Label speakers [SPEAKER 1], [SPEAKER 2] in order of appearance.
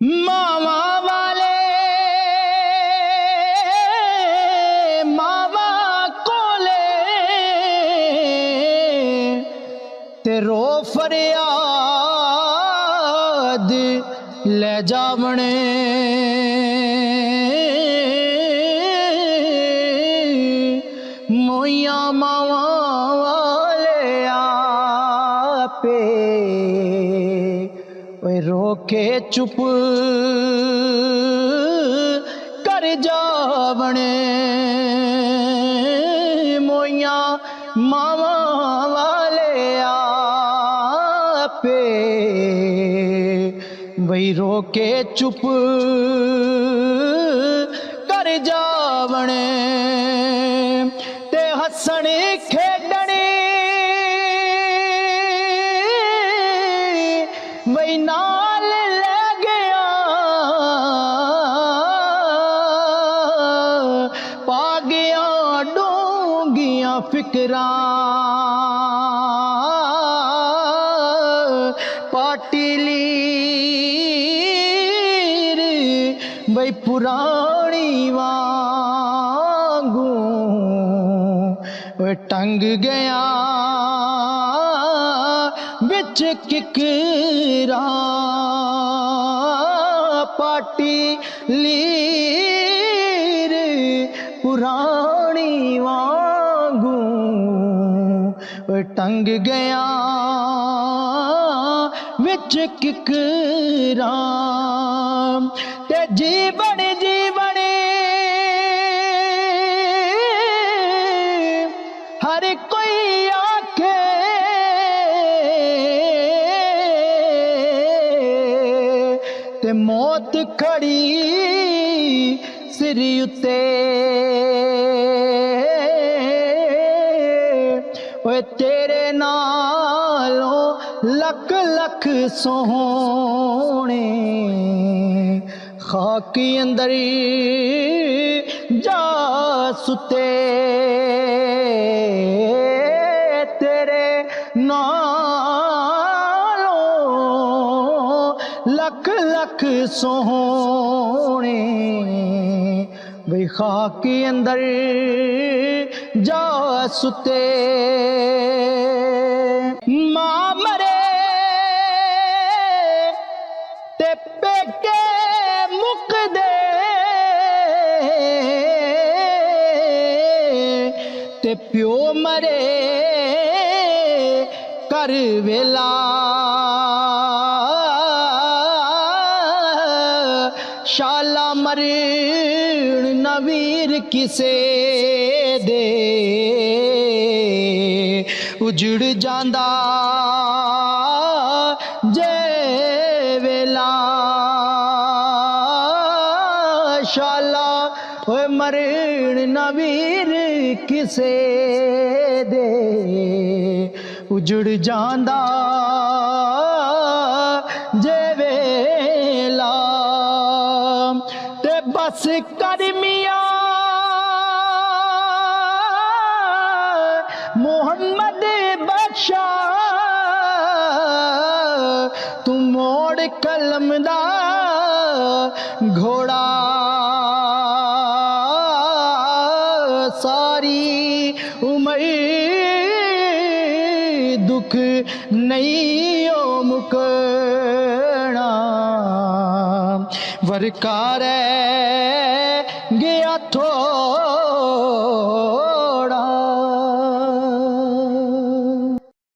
[SPEAKER 1] मावा वाले मावा कोले तेरो फरियाद ले जावने मोइया मावा वाले आपे रोके चुप कर जावने मोइया मावा वाले आपे वही रोके चुप कर जावने ते हसने खेडने वही नाल ले गया पा गया डूंगियां फिकरां पाटीली वही पुरानी वांगू टंग गया बिच किकरा पाटी लीर पुरानी वांगू टंग गया बिच किकरा ते जीवन जीवन हर कोई आखे ते मौत खड़ी सिर उत्ते ओए तेरे नालों लख लख सोहने खाकी अंदर जा सुते तेरे नालों लख लख सोहने वे खाकी अंदर जा सुते मां मरे ते पेके मुक दे ते प्यो मरे कर वेला शाला मरण नवीर किसे दे उजड़ जांदा जे वेला शाला ओए मरण नवीर किसे दे उजड़ जांदा जे वेला ते बस कर मियां मोहम्मद बख्शा तू मोड़ कलम दा घोड़ा सारी उम्र दुख नहीं ओ मुकना वरकार गया थो